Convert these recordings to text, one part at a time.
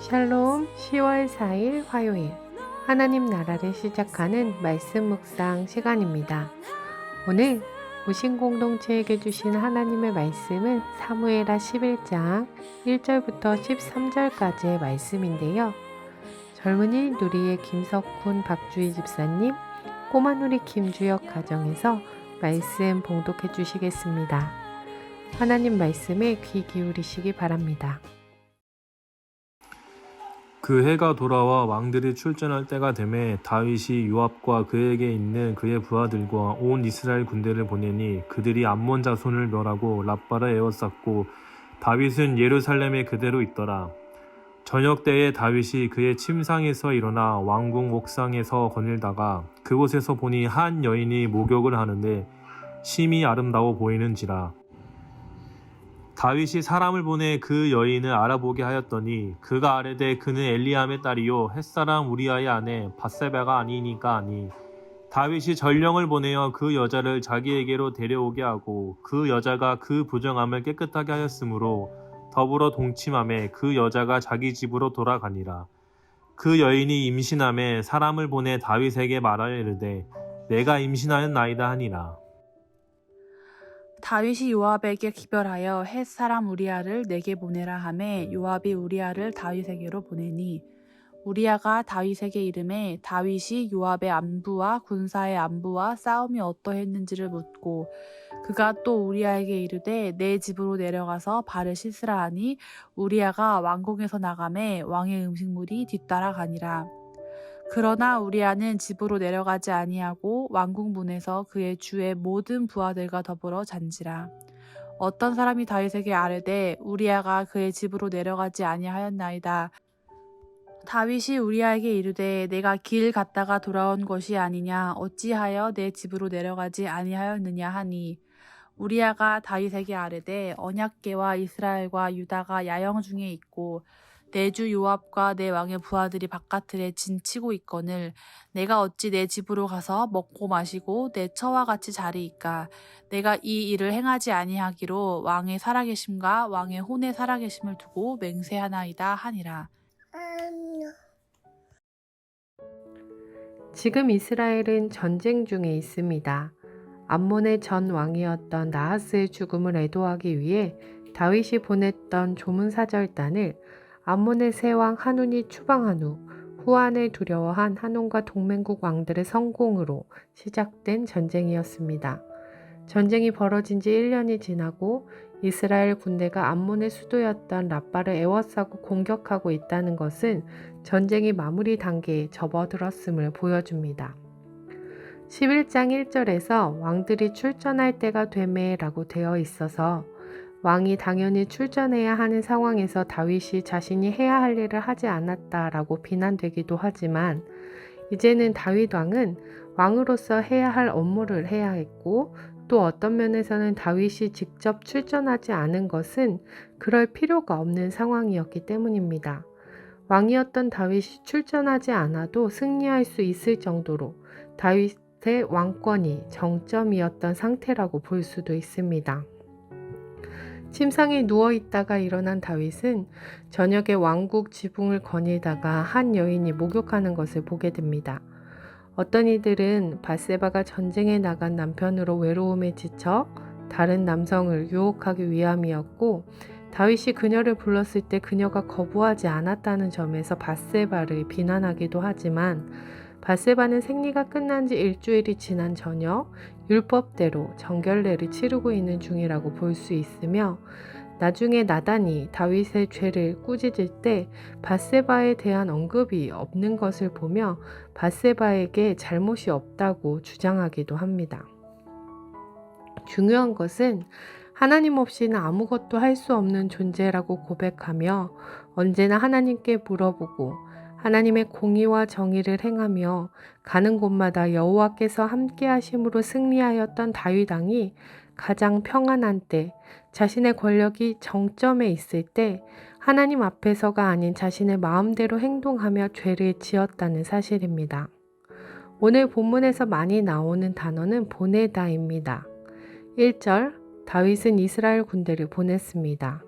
샬롬 10월 4일 화요일 하나님 나라를 시작하는 말씀 묵상 시간입니다. 오늘 무신 공동체에게 주신 하나님의 말씀은 사무엘하 11장 1절부터 13절까지의 말씀인데요. 젊은이 누리의 김석훈 박주희 집사님, 꼬마누리 김주혁 가정에서 말씀 봉독해 주시겠습니다. 하나님 말씀에 귀 기울이시기 바랍니다. 그 해가 돌아와 왕들이 출전할 때가 되매 다윗이 요압과 그에게 있는 그의 부하들과 온 이스라엘 군대를 보내니 그들이 암몬 자손을 멸하고 랍바를 에워쌌고 다윗은 예루살렘에 그대로 있더라. 저녁 때에 다윗이 그의 침상에서 일어나 왕궁 옥상에서 거닐다가 그곳에서 보니 한 여인이 목욕을 하는데 심히 아름다워 보이는지라. 다윗이 사람을 보내 그 여인을 알아보게 하였더니 그가 아뢰되 그는 엘리암의 딸이요 햇사람 우리아의 아내 밧세바가 아니니까 아니. 다윗이 전령을 보내어 그 여자를 자기에게로 데려오게 하고 그 여자가 그 부정함을 깨끗하게 하였으므로 더불어 동침하매 그 여자가 자기 집으로 돌아가니라. 그 여인이 임신함에 사람을 보내 다윗에게 말하여 이르되 내가 임신하였나이다 하니라. 다윗이 요압에게 기별하여 헷 사람 우리아를 내게 보내라 하매 요압이 우리아를 다윗에게로 보내니 우리아가 다윗에게 이르매 다윗이 요압의 안부와 군사의 안부와 싸움이 어떠했는지를 묻고 그가 또 우리아에게 이르되 내 집으로 내려가서 발을 씻으라 하니 우리아가 왕궁에서 나가매 왕의 음식물이 뒤따라 가니라. 그러나 우리아는 집으로 내려가지 아니하고 왕궁 문에서 그의 주의 모든 부하들과 더불어 잔지라. 어떤 사람이 다윗에게 아뢰되 우리아가 그의 집으로 내려가지 아니하였나이다. 다윗이 우리아에게 이르되 내가 길 갔다가 돌아온 것이 아니냐 어찌하여 내 집으로 내려가지 아니하였느냐 하니 우리아가 다윗에게 아뢰되 언약궤와 이스라엘과 유다가 야영 중에 있고 내 주 요압과 내 왕의 부하들이 바깥들에 진치고 있거늘 내가 어찌 내 집으로 가서 먹고 마시고 내 처와 같이 자리이까. 내가 이 일을 행하지 아니하기로 왕의 살아계심과 왕의 혼의 살아계심을 두고 맹세하나이다 하니라. 지금 이스라엘은 전쟁 중에 있습니다. 암몬의 전 왕이었던 나하스의 죽음을 애도하기 위해 다윗이 보냈던 조문사절단을 암몬의 새 왕 한운이 추방한 후 후한을 두려워한 한온과 동맹국 왕들의 성공으로 시작된 전쟁이었습니다. 전쟁이 벌어진 지 1년이 지나고 이스라엘 군대가 암몬의 수도였던 랍바를 에워싸고 공격하고 있다는 것은 전쟁이 마무리 단계에 접어들었음을 보여줍니다. 11장 1절에서 왕들이 출전할 때가 되매 라고 되어 있어서 왕이 당연히 출전해야 하는 상황에서 다윗이 자신이 해야 할 일을 하지 않았다라고 비난되기도 하지만 이제는 다윗 왕은 왕으로서 해야 할 업무를 해야 했고 또 어떤 면에서는 다윗이 직접 출전하지 않은 것은 그럴 필요가 없는 상황이었기 때문입니다. 왕이었던 다윗이 출전하지 않아도 승리할 수 있을 정도로 다윗의 왕권이 정점이었던 상태라고 볼 수도 있습니다. 침상에 누워있다가 일어난 다윗은 저녁에 왕국 지붕을 거닐다가 한 여인이 목욕하는 것을 보게 됩니다. 어떤 이들은 밧세바가 전쟁에 나간 남편으로 외로움에 지쳐 다른 남성을 유혹하기 위함이었고 다윗이 그녀를 불렀을 때 그녀가 거부하지 않았다는 점에서 밧세바를 비난하기도 하지만 밧세바는 생리가 끝난 지 일주일이 지난 저녁 율법대로 정결례를 치르고 있는 중이라고 볼 수 있으며 나중에 나단이 다윗의 죄를 꾸짖을 때 밧세바에 대한 언급이 없는 것을 보며 밧세바에게 잘못이 없다고 주장하기도 합니다. 중요한 것은 하나님 없이는 아무것도 할 수 없는 존재라고 고백하며 언제나 하나님께 물어보고 하나님의 공의와 정의를 행하며 가는 곳마다 여호와께서 함께 하심으로 승리하였던 다윗 왕이 가장 평안한 때, 자신의 권력이 정점에 있을 때 하나님 앞에서가 아닌 자신의 마음대로 행동하며 죄를 지었다는 사실입니다. 오늘 본문에서 많이 나오는 단어는 보내다입니다. 1절 다윗은 이스라엘 군대를 보냈습니다.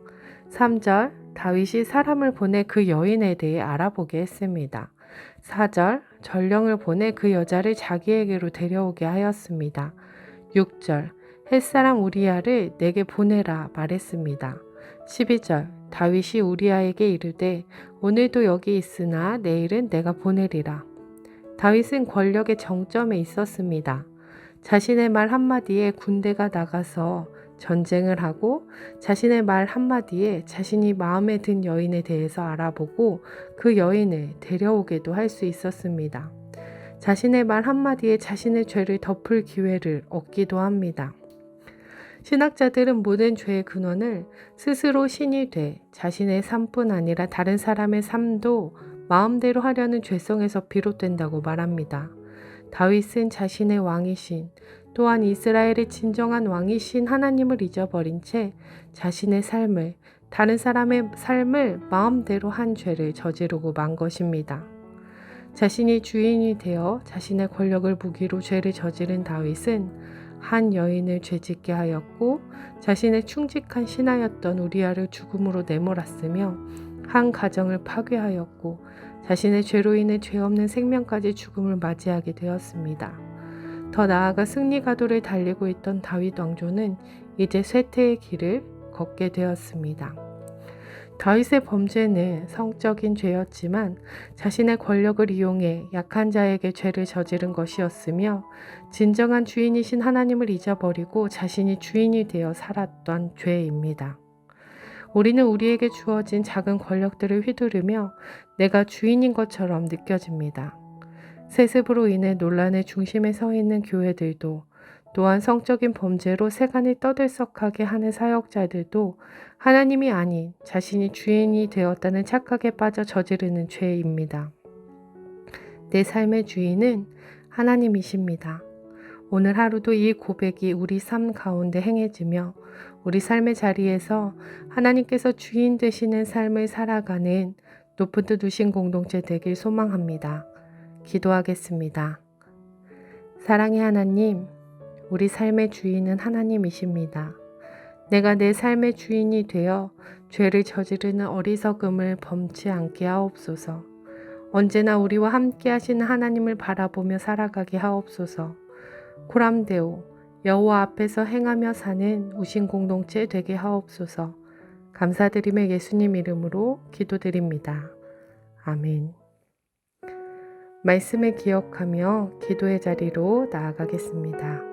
3절 다윗이 사람을 보내 그 여인에 대해 알아보게 했습니다. 4절, 전령을 보내 그 여자를 자기에게로 데려오게 하였습니다. 6절, 햇사람 우리야를 내게 보내라 말했습니다. 12절, 다윗이 우리야에게 이르되 오늘도 여기 있으나 내일은 내가 보내리라. 다윗은 권력의 정점에 있었습니다. 자신의 말 한마디에 군대가 나가서 전쟁을 하고 자신의 말 한마디에 자신이 마음에 든 여인에 대해서 알아보고 그 여인을 데려오게도 할 수 있었습니다. 자신의 말 한마디에 자신의 죄를 덮을 기회를 얻기도 합니다. 신학자들은 모든 죄의 근원을 스스로 신이 돼 자신의 삶뿐 아니라 다른 사람의 삶도 마음대로 하려는 죄성에서 비롯된다고 말합니다. 다윗은 자신의 왕이신, 또한 이스라엘의 진정한 왕이신 하나님을 잊어버린 채 자신의 삶을, 다른 사람의 삶을 마음대로 한 죄를 저지르고 만 것입니다. 자신이 주인이 되어 자신의 권력을 무기로 죄를 저지른 다윗은 한 여인을 죄짓게 하였고 자신의 충직한 신하였던 우리아를 죽음으로 내몰았으며 한 가정을 파괴하였고 자신의 죄로 인해 죄 없는 생명까지 죽음을 맞이하게 되었습니다. 더 나아가 승리가도를 달리고 있던 다윗 왕조는 이제 쇠퇴의 길을 걷게 되었습니다. 다윗의 범죄는 성적인 죄였지만 자신의 권력을 이용해 약한 자에게 죄를 저지른 것이었으며 진정한 주인이신 하나님을 잊어버리고 자신이 주인이 되어 살았던 죄입니다. 우리는 우리에게 주어진 작은 권력들을 휘두르며 내가 주인인 것처럼 느껴집니다. 세습으로 인해 논란의 중심에 서 있는 교회들도 또한 성적인 범죄로 세간을 떠들썩하게 하는 사역자들도 하나님이 아닌 자신이 주인이 되었다는 착각에 빠져 저지르는 죄입니다. 내 삶의 주인은 하나님이십니다. 오늘 하루도 이 고백이 우리 삶 가운데 행해지며 우리 삶의 자리에서 하나님께서 주인 되시는 삶을 살아가는 높은 뜻 우신 공동체 되길 소망합니다. 기도하겠습니다. 사랑의 하나님, 우리 삶의 주인은 하나님이십니다. 내가 내 삶의 주인이 되어 죄를 저지르는 어리석음을 범치 않게 하옵소서. 언제나 우리와 함께 하시는 하나님을 바라보며 살아가게 하옵소서. 코람데오, 여호와 앞에서 행하며 사는 우신 공동체 되게 하옵소서. 감사드리며 예수님 이름으로 기도드립니다. 아멘. 말씀을 기억하며 기도의 자리로 나아가겠습니다.